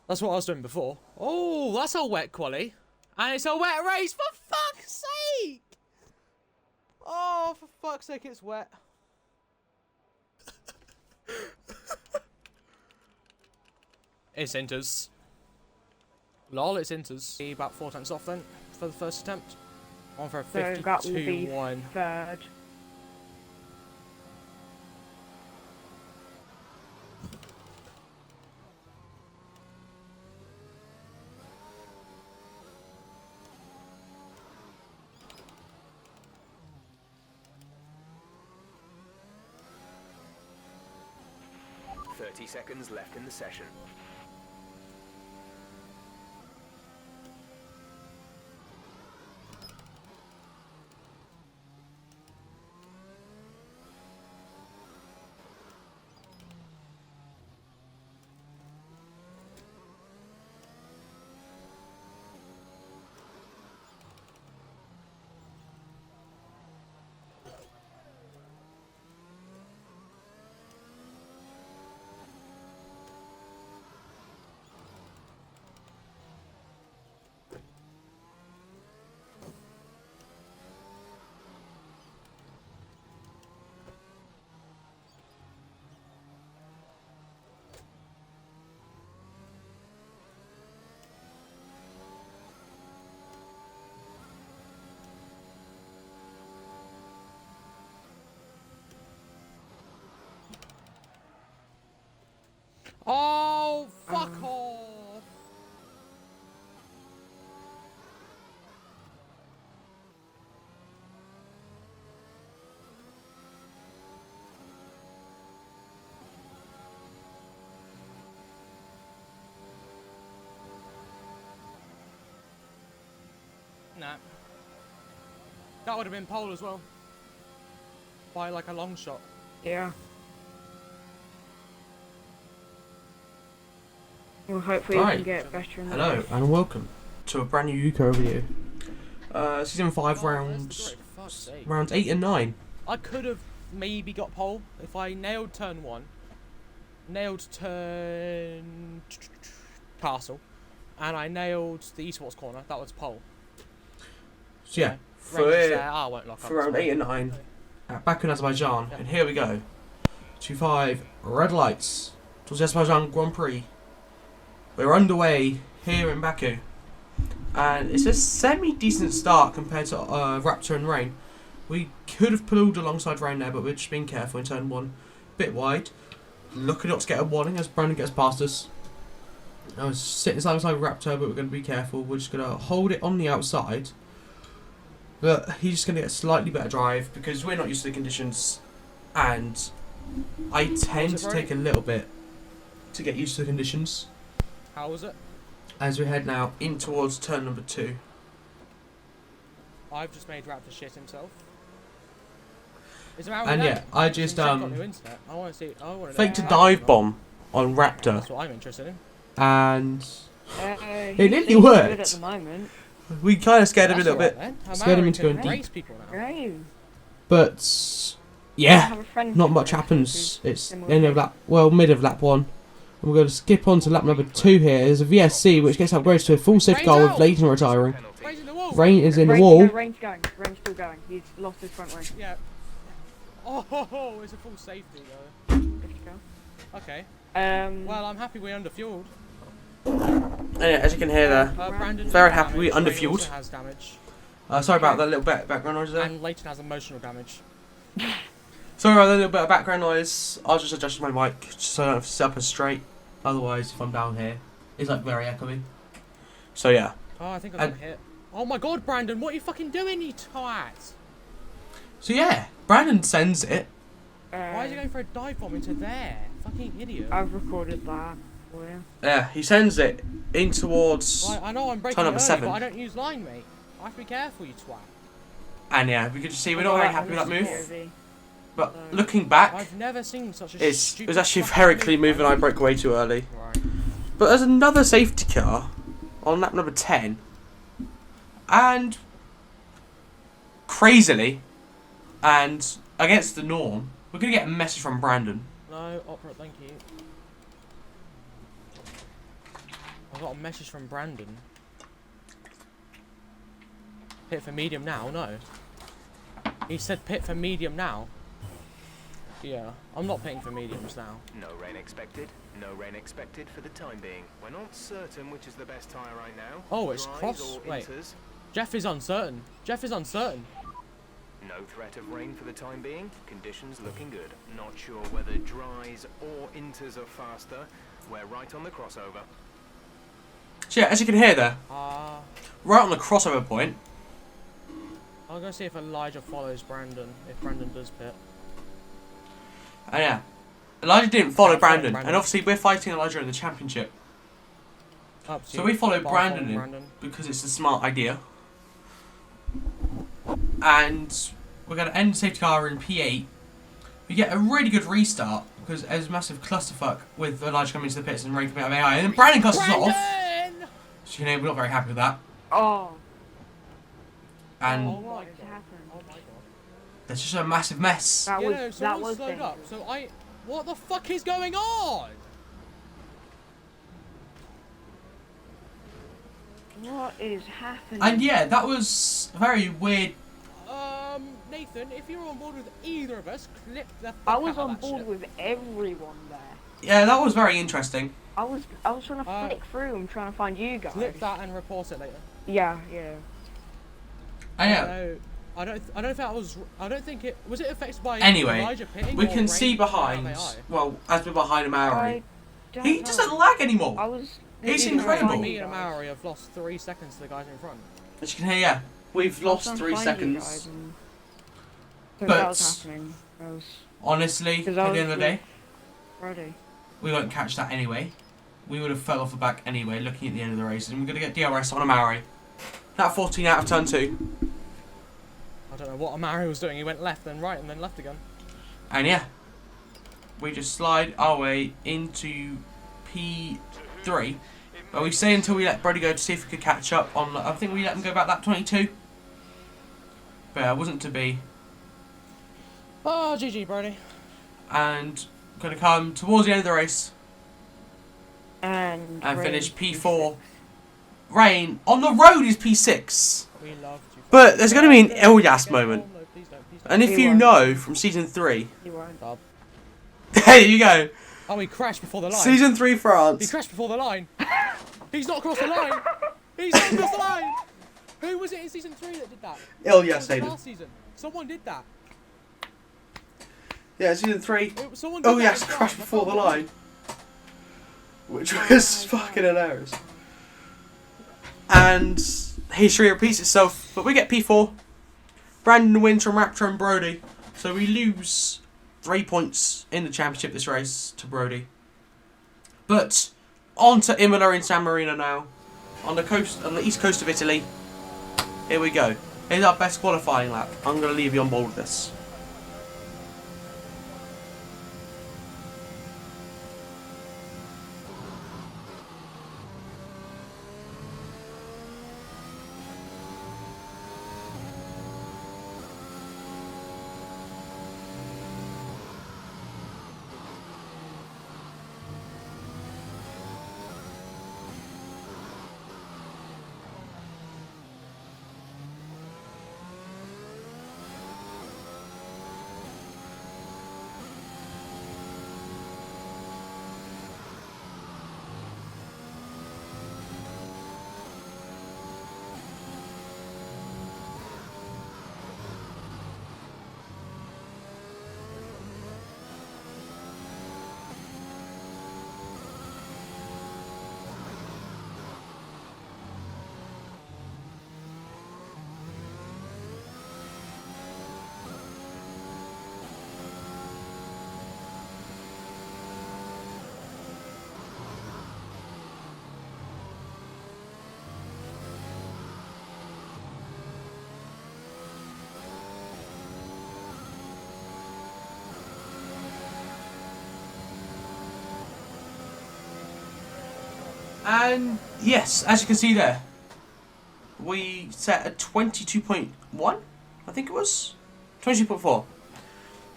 That's what I was doing before. Oh, that's a wet quali. And it's a wet race, for fuck's sake! Oh, for fuck's sake, it's wet. It's inters. Lol, it's inters. About 4 times off then, for the first attempt. On for a 52-1. Third. Seconds left in the session. Oh, fuck off! Nah. That would have been pole as well. By like a long shot. Yeah. Well, hopefully we can get better in Hello and welcome to a brand new Ukrl review. Season 5 rounds 8 and 9. I could have maybe got pole if I nailed turn 1, nailed turn castle, and I nailed the esports corner. That was pole. So yeah, for round 8 and 9 at Baku in Azerbaijan, and here we go. 2-5 red lights towards the Azerbaijan Grand Prix. We're underway here in Baku, and it's a semi-decent start compared to Raptor and Rain. We could have pulled alongside Rain there, but we're just being careful in turn 1. Bit wide. Looking not to get a warning as Brandon gets past us. I was sitting side by side with Raptor, but we're going to be careful. We're just going to hold it on the outside. But he's just going to get a slightly better drive because we're not used to the conditions, and I tend to take a little bit to get used to the conditions. How was it? As we head now in towards turn number 2. I've just made Raptor shit himself. And yeah, I just faked a know. dive bomb on Raptor. That's what I'm interested in. And it nearly worked. Good at the moment. We kind of scared him a little bit. Scared him into going deep. Great. But yeah, not much happens. It's the end of lap, mid of lap 1. And we're going to skip on to lap number 2 here. There's a VSC which gets upgraded to a full safety car with Leighton retiring. Rain is in the wall. No, Rain's going. Rain's still going. He's lost his front wing. Yeah. Oh, it's a full safety though. Okay. Well, I'm happy we're underfueled. And yeah, as you can hear there, very happy we underfueled. Has damage. Sorry about that little bit of background noise there. And Leighton has emotional damage. Sorry about that little bit of background noise. I'll just adjust my mic just so I don't have to sit up as straight. Otherwise, if I'm down here, it's like very echoey. So yeah. Oh, I think I got hit. Oh my god, Brandon, what are you fucking doing, you twat? So yeah, Brandon sends it. Why is he going for a dive bomb into there? Fucking idiot. I've recorded that for you. Yeah, he sends it in towards I know I'm breaking turn number 7. But I don't use line, mate. I have to be careful, you twat. And yeah, we could just see we're not very happy with that move. POV. But looking back, I've never seen such a it was actually very clearly moving. I broke away too early. Right. But there's another safety car on lap number 10. And crazily, and against the norm, we're going to get a message from Brandon. No, opera, thank you. I got a message from Brandon. Pit for medium now? No. He said pit for medium now. Yeah, I'm not pitting for mediums now. No rain expected. No rain expected for the time being. We're not certain which is the best tyre right now. Oh, it's Dries cross. or Wait. inters. Jeff is uncertain. Jeff is uncertain. No threat of rain for the time being. Conditions looking good. Not sure whether dries or inters are faster. We're right on the crossover. So yeah, as you can hear there, Ah. right on the crossover point. I'll go see if Elijah follows Brandon. If Brandon does pit. And yeah, Elijah didn't follow I followed Brandon, and obviously we're fighting Elijah in the championship. Up to So you. we followed I'll Brandon follow in Brandon. because it's a smart idea. And we're going to end safety car in P8. We get a really good restart because there's a massive clusterfuck with Elijah coming into the pits and Ray coming out of AI. And then Brandon cuts us off. Brandon! So, you know, we're not very happy with that. Oh. And Oh What my has god. happened? Oh my god. there's just a massive mess. That Yeah, was no, that someone was slowed up. dangerous. So what the fuck is going on? What is happening? And yeah, that was very weird. Nathan, if you're on board with either of us, clip the fuck I out was of on that board shit. with everyone there. Yeah, that was very interesting. I was trying to flick through and trying to find you guys. Clip that and report it later. Yeah. And yeah, I don't think it was affected by Anyway, Elijah pitting we or can rain see coming out behind. of AI? Well, as we're behind him, I Maori. don't He know. doesn't lag anymore. I was. It's looking around incredible. Me you and guys. Maori have lost 3 seconds to the guys in front. As you can hear, yeah, we've I was lost trying to 3 find you guys seconds. and- So But- that was happening. I was Honestly, at 'Cause the I end was of the day, ready. we won't catch that anyway. We would have fell off the back anyway, looking at the end of the race. And we're going to get DRS on a Maori. That 14 out of turn 2. I don't know what Amari was doing. He went left, then right, and then left again. And yeah, we just slide our way into P3. But we stay until we let Brody go to see if we could catch up on. I think we let him go about that 22. But it wasn't to be. Oh, GG, Brody. And going to come towards the end of the race And finish rain. P4. Rain on the road is P6. We loved you. But there's going to be an Ilyas moment. No, please don't. And if He you won't. know from season 3, You won't. there you go. Oh, he crashed before the line. Season 3 He France. crashed before the line. He's not across the line. He's not across the line. Who was it in season 3 that did that? Ilyas It was last season. Someone did that. Yeah, season 3. Someone did that Ilyas in crashed France. before the line. Which Oh was my fucking God. hilarious. And history repeats itself. But we get P4. Brandon wins from Raptor and Brody. So we lose 3 points in the championship this race to Brody. But on to Imola in San Marino now. On the east coast of Italy. Here we go. Here's our best qualifying lap. I'm going to leave you on board with this. And yes, as you can see there, we set a 22.1, I think it was, 22.4.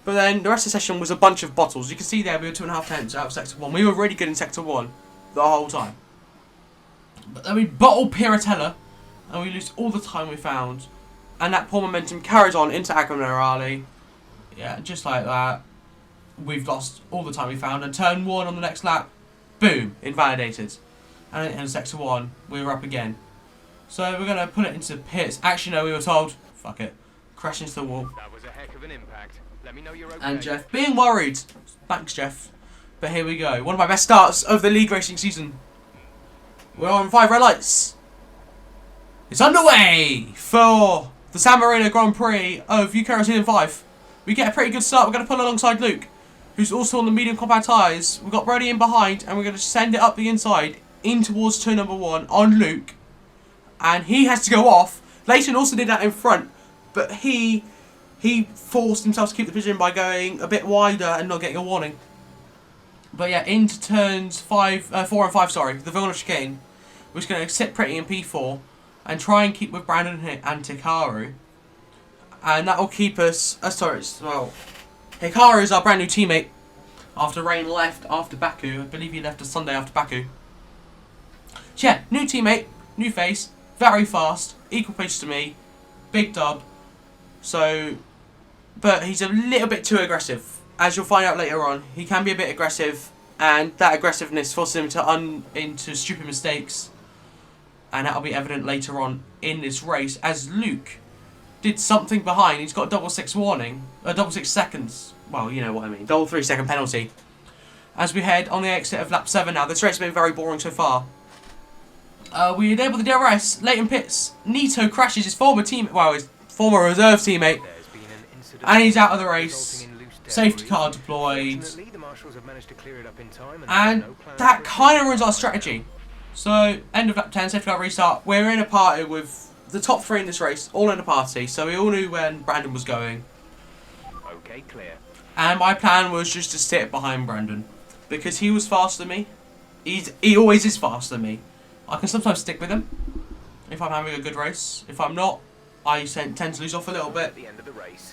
But then the rest of the session was a bunch of bottles. You can see there we were 2.5 tenths out of sector 1. We were really good in sector 1 the whole time. But then we bottle Piratella, and we lose all the time we found. And that poor momentum carries on into Agronarali. Yeah, just like that. We've lost all the time we found. And turn 1 on the next lap, boom, invalidated. And in sector 1, we were up again. So we're going to put it into pits. Actually, no, we were told, fuck it, crash into the wall. That was a heck of an impact. Let me know you're okay. And Jeff being worried. Thanks, Jeff. But here we go. One of my best starts of the league racing season. We're on 5 red lights. It's underway for the San Marino Grand Prix of Ukrl Season 5. We get a pretty good start. We're going to pull alongside Luke, who's also on the medium compound tyres. We've got Brody in behind, and we're going to send it up the inside in towards turn number 1 on Luke. And he has to go off. Leighton also did that in front, but he forced himself to keep the position by going a bit wider and not getting a warning. But yeah, into turns 4 and 5, sorry, the Vilna chicane. We're just going to sit pretty in P4 and try and keep with Brandon and Hikaru. And that will keep us... Hikaru is our brand new teammate after Rain left after Baku. I believe he left a Sunday after Baku. So yeah, new teammate, new face, very fast, equal pace to me, big dub. So, but he's a little bit too aggressive. As you'll find out later on, he can be a bit aggressive, and that aggressiveness forces him to into stupid mistakes. And that'll be evident later on in this race, as Luke did something behind. He's got a double 6 warning, double 6 seconds. Well, you know what I mean. Double 3 second penalty. As we head on the exit of lap 7 now. This race has been very boring so far. We enable the DRS. Leighton pits. Nito crashes his former his former reserve teammate, and he's out of the race. Safety car deployed, and that kind of ruins our strategy. So, end of lap 10, safety car restart. We're in a party with the top 3 in this race, all in a party, so we all knew when Brandon was going. Okay, clear. And my plan was just to sit behind Brandon, because he was faster than me. He always is faster than me. I can sometimes stick with him if I'm having a good race. If I'm not, I tend to lose off a little bit.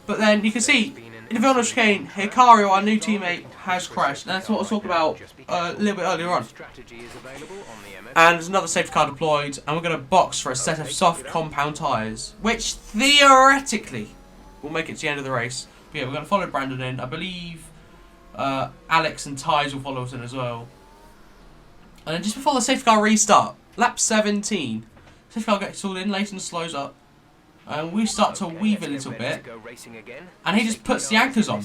But then you can see in the Vilna chicane, Hikaru, our new teammate, has crashed. And that's what I was talking about a little bit earlier on. And there's another safety car deployed, and we're going to box for a set of soft compound tyres, which theoretically will make it to the end of the race. But yeah, we're going to follow Brandon in. I believe Alex and Tyes will follow us in as well. And then just before the safety car restart, lap 17, safety car gets all in, Leighton slows up, and we start to weave a little bit, and he just puts the anchors on.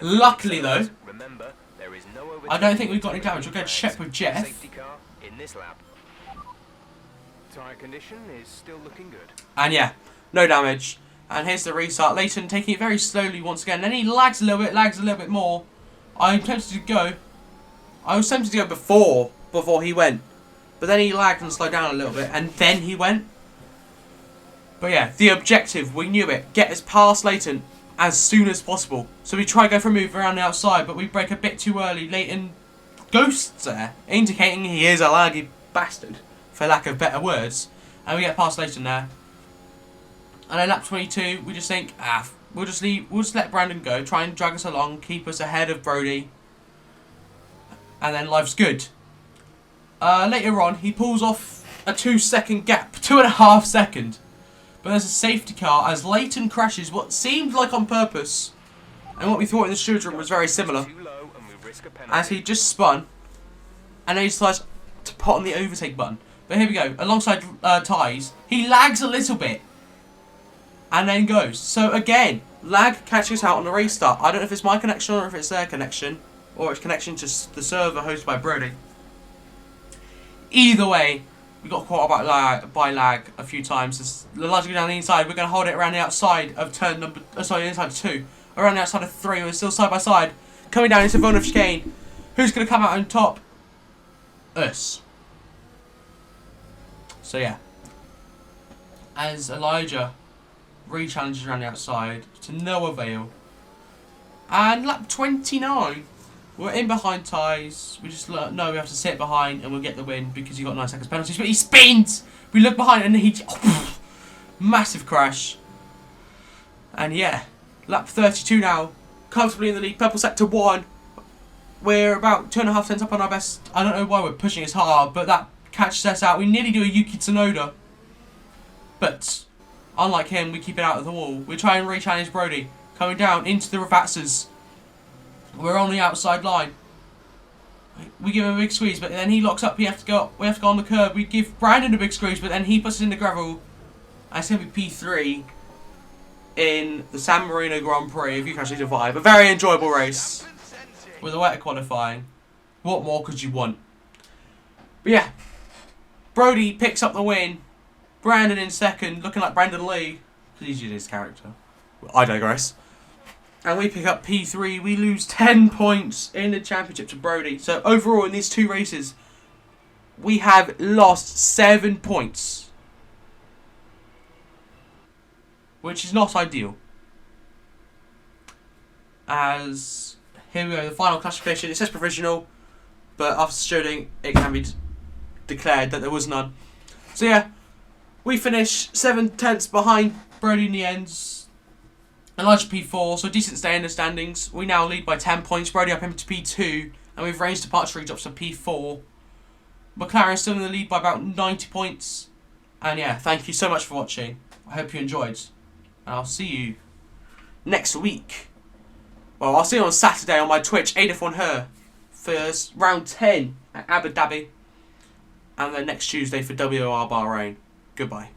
Luckily though, I don't think we've got any damage. We'll go check with Jeff. And yeah, no damage. And here's the restart. Leighton taking it very slowly once again. Then he lags a little bit more. I'm tempted to go. I was tempted to go before he went. But then he lagged and slowed down a little bit. And then he went. But yeah, the objective, we knew it. Get us past Leighton as soon as possible. So we try to go for a move around the outside, but we break a bit too early. Leighton ghosts there, indicating he is a laggy bastard, for lack of better words. And we get past Leighton there. And then lap 22, we just think, we'll just let Brandon go, try and drag us along, keep us ahead of Brody. And then life's good. Later on, he pulls off a 2-second gap, 2.5 seconds. But there's a safety car as Leighton crashes what seemed like on purpose. And what we thought in the stewards room was very similar. As he just spun, and then he decides to put on the overtake button. But here we go, alongside Tyes, he lags a little bit. And then goes. So again, lag catches out on the restart. I don't know if it's my connection or if it's their connection. Or it's connection to the server hosted by Brody. Either way, we got caught by lag a few times. As the lights go down the inside, we're going to hold it around the outside of turn number... inside 2. Around the outside of 3, we're still side by side. Coming down into Vilna chicane. Who's going to come out on top? Us. So yeah. As Elijah re-challenges around the outside to no avail. And lap 29, we're in behind Tyes. We just know we have to sit behind and we'll get the win because he got 9 seconds penalties. But he spins! We look behind and he... massive crash. And yeah, lap 32 now. Comfortably in the lead, purple sector 1. We're about 2.5 cents up on our best. I don't know why we're pushing as hard, but that catches us out. We nearly do a Yuki Tsunoda. But, unlike him, we keep it out of the wall. We try and re-challenge Brody. Coming down into the Ravatsas. We're on the outside line. We give him a big squeeze, but then he locks up. We have to go on the curb. We give Brandon a big squeeze, but then he puts it in the gravel. And it's going to be P3 in the San Marino Grand Prix, if you can actually survive. A very enjoyable race with a wetter qualifying. What more could you want? But yeah, Brody picks up the win. Brandon in second, looking like Brandon Lee, because he's using his character. I digress. And we pick up P3. We lose 10 points in the championship to Brody. So overall, in these two races, we have lost 7 points, which is not ideal. As here we go, the final classification. It says provisional, but after shooting, it can be declared that there was none. So yeah, we finish 7/10 behind Brody in the ends. Elijah P4, so decent stay in the standings. We now lead by 10 points. Brody up him to P2, and we've range departure drops to P4. McLaren's still in the lead by about 90 points. And yeah, thank you so much for watching. I hope you enjoyed. And I'll see you next week. Well, I'll see you on Saturday on my Twitch, Adif1Her, for round 10 at Abu Dhabi. And then next Tuesday for WR Bahrain. Goodbye.